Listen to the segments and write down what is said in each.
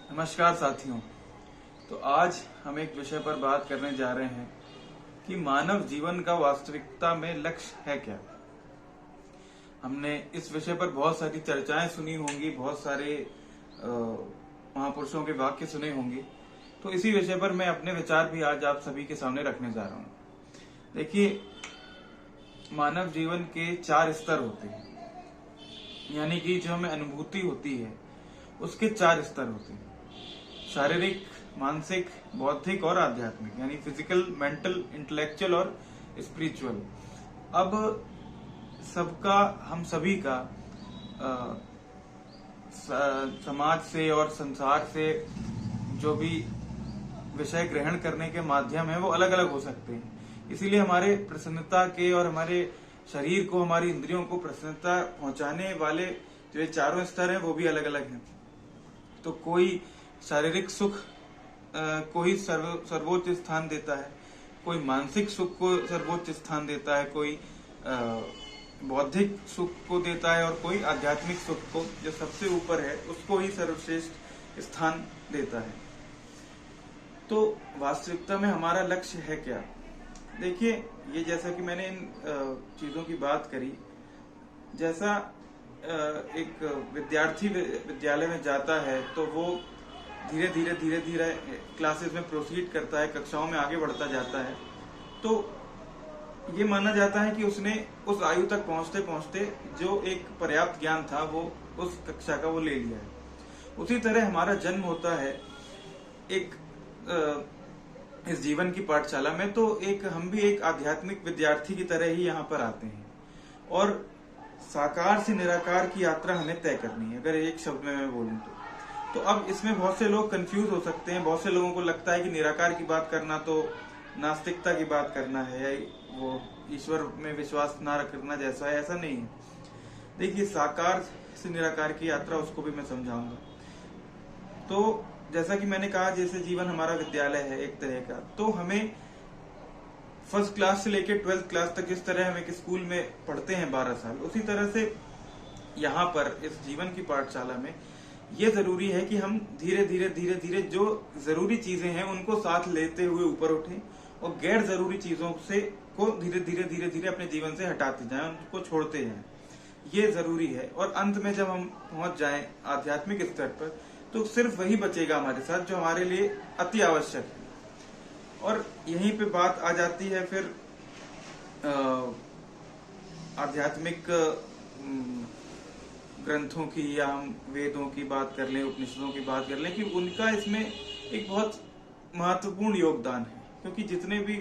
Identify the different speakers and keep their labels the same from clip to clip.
Speaker 1: नमस्कार साथियों। तो आज हम एक विषय पर बात करने जा रहे हैं कि मानव जीवन का वास्तविकता में लक्ष्य है क्या। हमने इस विषय पर बहुत सारी चर्चाएं सुनी होंगी, बहुत सारे महापुरुषों के वाक्य सुने होंगे। तो इसी विषय पर मैं अपने विचार भी आज आप सभी के सामने रखने जा रहा हूं। देखिए, मानव जीवन के 4 स्तर होते हैं, यानी कि जो हमें अनुभूति होती है उसके 4 स्तर होते हैं: शारीरिक, मानसिक, बौद्धिक और आध्यात्मिक, यानी फिजिकल, मेंटल, इंटेलेक्चुअल और स्पिरिचुअल। अब हम सभी का समाज से और संसार से जो भी विषय ग्रहण करने के माध्यम है वो अलग अलग हो सकते हैं। इसीलिए हमारे प्रसन्नता के और हमारे शरीर को, हमारी इंद्रियों को प्रसन्नता पहुंचाने वाले जो ये 4 स्तर हैं वो भी अलग अलग हैं। तो कोई शारीरिक सुख को ही सर्वोच्च स्थान देता है, कोई मानसिक सुख को सर्वोच्च स्थान देता है, कोई बौद्धिक सुख को देता है और कोई आध्यात्मिक सुख को, जो सबसे ऊपर है, उसको ही सर्वश्रेष्ठ स्थान देता है। तो वास्तविकता में हमारा लक्ष्य है क्या? देखिए, ये जैसा कि मैंने इन चीजों की बात करी, जैसा एक विद्यार्थी विद्यालय में जाता है तो वो धीरे धीरे क्लासेस में प्रोसीड करता है, कक्षाओं में आगे बढ़ता जाता है। तो ये माना जाता है कि उसने उस आयु तक पहुंचते पहुंचते जो एक पर्याप्त ज्ञान था वो उस कक्षा का वो ले लिया है। उसी तरह हमारा जन्म होता है एक इस जीवन की पाठशाला में, तो हम भी एक आध्यात्मिक विद्यार्थी की तरह ही यहाँ पर आते हैं और साकार से निराकार की यात्रा हमें तय करनी है, अगर एक शब्द में मैं बोलूं तो अब इसमें बहुत से लोग कंफ्यूज हो सकते हैं। बहुत से लोगों को लगता है कि निराकार की बात करना तो नास्तिकता की बात करना है, या वो ईश्वर में विश्वास ना रखना जैसा है। ऐसा नहीं है। देखिए, साकार से निराकार की यात्रा, उसको भी मैं समझाऊंगा। तो जैसा कि मैंने कहा, जैसे जीवन हमारा विद्यालय है एक तरह का, तो हमें फर्स्ट क्लास से लेकर 12th क्लास तक जिस तरह हम एक स्कूल में पढ़ते हैं 12 साल, उसी तरह से यहाँ पर इस जीवन की पाठशाला में ये जरूरी है कि हम धीरे धीरे जो जरूरी चीजें हैं उनको साथ लेते हुए ऊपर उठें और गैर जरूरी चीजों से को धीरे धीरे अपने जीवन से हटाते जाएं, उनको छोड़ते जाएं। ये जरूरी है। और अंत में जब हम पहुंच जाएं आध्यात्मिक स्तर पर, तो सिर्फ वही बचेगा हमारे साथ जो हमारे लिए अति आवश्यक है। और यहीं पे बात आ जाती है फिर आध्यात्मिक ग्रंथों की, या हम वेदों की बात कर लें, उपनिषदों की बात कर लें, कि उनका इसमें एक बहुत महत्वपूर्ण योगदान है। क्योंकि जितने भी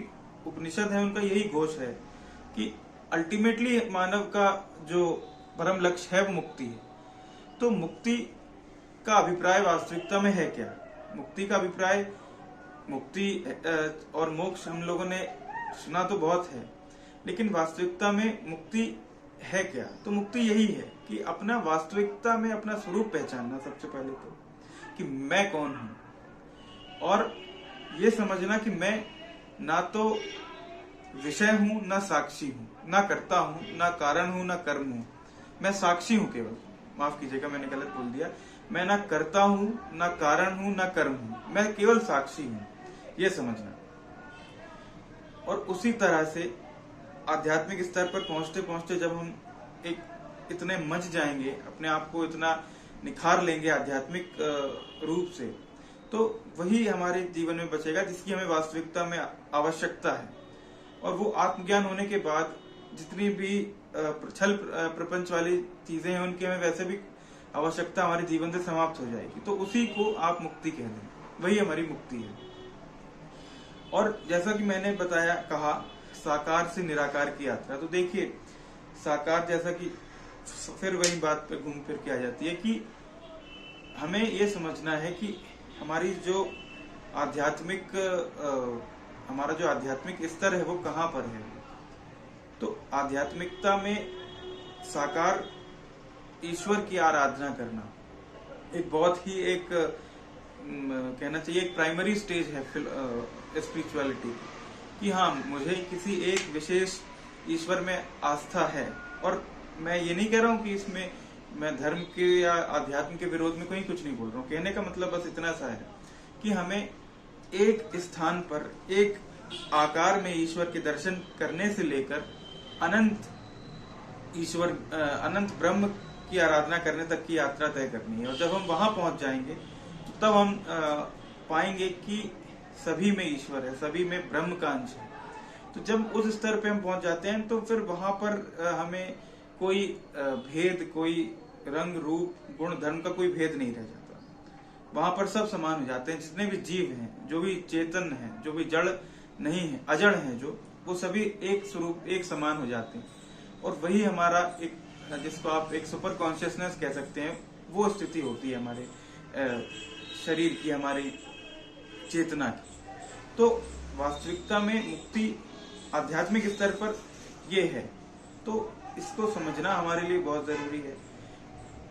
Speaker 1: उपनिषद हैं उनका यही घोष है कि अल्टीमेटली मानव का जो परम लक्ष्य है वो मुक्ति है। तो मुक्ति का अभिप्राय वास्तविकता में है क्या? मुक्ति का अभिप्राय, मुक्ति और मोक्ष हम लोगों ने सुना तो बहुत है, लेकिन वास्तविकता में मुक्ति है क्या? तो मुक्ति यही है कि अपना वास्तविकता में अपना स्वरूप पहचानना, सबसे पहले तो कि मैं कौन हूं, और ये समझना कि मैं ना तो विषय हूं, ना साक्षी हूं, ना कर्ता हूं, ना कारण हूं, ना कर्म हूं। मैं साक्षी हूं केवल। माफ कीजिएगा, मैंने गलत बोल दिया। मैं ना कर्ता हूं, ना कारण हूं, ना कर्म हूं, मैं केवल साक्षी हूं, ये समझना। और उसी तरह से आध्यात्मिक स्तर पर पहुंचते पहुंचते जब हम एक इतने मंच जाएंगे, अपने आप को इतना निखार लेंगे आध्यात्मिक रूप से, तो वही हमारे जीवन में बचेगा जिसकी हमें वास्तविकता में आवश्यकता है। और वो आत्मज्ञान होने के बाद जितनी भी छल प्रपंच वाली चीजें हैं उनकी हमें वैसे भी आवश्यकता हमारे जीवन से समाप्त हो जाएगी। तो उसी को आप मुक्ति कह दें, वही हमारी मुक्ति है। और जैसा कि मैंने कहा, साकार से निराकार की यात्रा। तो देखिए, साकार, जैसा कि फिर वही बात पे घूम फिर के आ जाती है कि हमें ये समझना है कि हमारी जो हमारा जो आध्यात्मिक स्तर है वो कहाँ पर है। तो आध्यात्मिकता में साकार ईश्वर की आराधना करना एक बहुत ही कहना चाहिए एक प्राइमरी स्टेज है स्पिरिचुअलिटी की, कि हाँ, मुझे किसी एक विशेष ईश्वर में आस्था है। और मैं ये नहीं कह रहा हूँ कि इसमें मैं धर्म के या आध्यात्म के विरोध में कोई कुछ नहीं बोल रहा हूँ। कहने का मतलब बस इतना सा है कि हमें एक स्थान पर एक आकार में ईश्वर के दर्शन करने से लेकर अनंत ईश्वर अनंत ब्रह्म की आराधना करने तक की यात्रा तय करनी है। और जब हम वहां पहुंच जाएंगे तब हम पाएंगे कि सभी में ईश्वर है, सभी में ब्रह्म का अंश है। तो जब उस स्तर पे हम पहुंच जाते हैं तो फिर वहां पर हमें कोई भेद, कोई रंग रूप गुण धर्म का कोई भेद नहीं रह जाता। वहां पर सब समान हो जाते हैं। जितने भी जीव हैं, जो भी चेतन हैं, जो भी जड़ नहीं है, अजड़ हैं, जो वो सभी एक स्वरूप, एक समान हो जाते हैं। और वही हमारा एक, जिसको आप एक सुपर कॉन्शियसनेस कह सकते हैं, वो स्थिति होती है हमारे शरीर की, हमारी चेतना की। तो वास्तविकता में मुक्ति आध्यात्मिक स्तर पर ये है। तो इसको समझना हमारे लिए बहुत जरूरी है।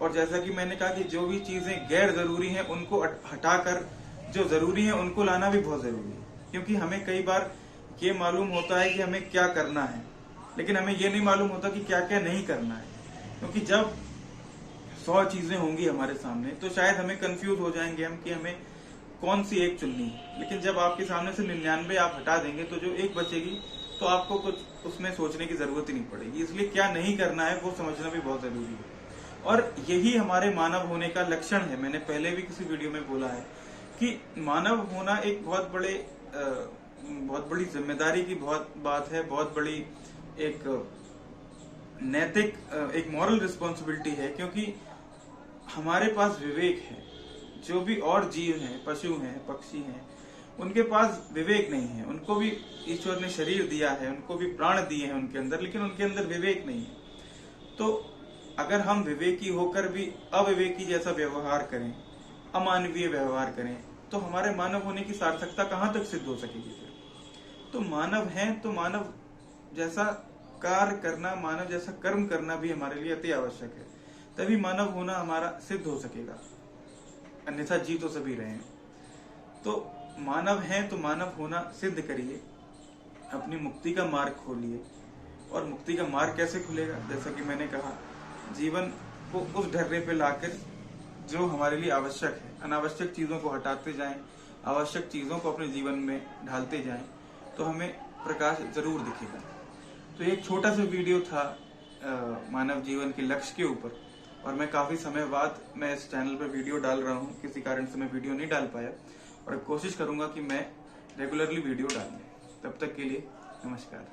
Speaker 1: और जैसा कि मैंने कहा कि जो भी चीजें गैर जरूरी हैं उनको हटाकर जो जरूरी है उनको लाना भी बहुत जरूरी है। क्योंकि हमें कई बार ये मालूम होता है कि हमें क्या करना है, लेकिन हमें ये नहीं मालूम होता कि क्या क्या नहीं करना है। क्योंकि जब 100 चीजें होंगी हमारे सामने तो शायद हमें कंफ्यूज हो जाएंगे हम कि हमें कौन सी एक चुननी है। लेकिन जब आपके सामने से 99 आप हटा देंगे तो जो एक बचेगी तो आपको कुछ उसमें सोचने की जरूरत ही नहीं पड़ेगी। इसलिए क्या नहीं करना है वो समझना भी बहुत जरूरी है। और यही हमारे मानव होने का लक्षण है। मैंने पहले भी किसी वीडियो में बोला है कि मानव होना एक बहुत बड़ी जिम्मेदारी की बहुत बात है, बहुत बड़ी एक नैतिक, एक मॉरल रिस्पॉन्सिबिलिटी है। क्योंकि हमारे पास विवेक है। जो भी और जीव हैं, पशु हैं, पक्षी हैं, उनके पास विवेक नहीं है। उनको भी ईश्वर ने शरीर दिया है, उनको भी प्राण दिए हैं उनके अंदर, लेकिन उनके अंदर विवेक नहीं है। तो अगर हम विवेकी होकर भी अविवेकी जैसा व्यवहार करें, अमानवीय व्यवहार करें, तो हमारे मानव होने की सार्थकता कहाँ तक सिद्ध हो सकेगी फिर? तो मानव हैं तो मानव जैसा कार्य करना, मानव जैसा कर्म करना भी हमारे लिए अति आवश्यक है। तभी मानव होना हमारा सिद्ध हो सकेगा, अन्यथा जी तो सभी रहे हैं। तो मानव हैं तो मानव होना सिद्ध करिए, अपनी मुक्ति का मार्ग खोलिए। और मुक्ति का मार्ग कैसे खुलेगा? जैसा कि मैंने कहा, जीवन को उस ढर्रे पे लाकर जो हमारे लिए आवश्यक है, अनावश्यक चीजों को हटाते जाएं, आवश्यक चीजों को अपने जीवन में ढालते जाएं, तो हमें प्रकाश जरूर दिखेगा। तो एक छोटा सा वीडियो था मानव जीवन के लक्ष्य के ऊपर, और मैं काफी समय बाद मैं इस चैनल पर वीडियो डाल रहा हूँ। किसी कारण से मैं वीडियो नहीं डाल पाया, और कोशिश करूंगा कि मैं रेगुलरली वीडियो डालूं। तब तक के लिए नमस्कार।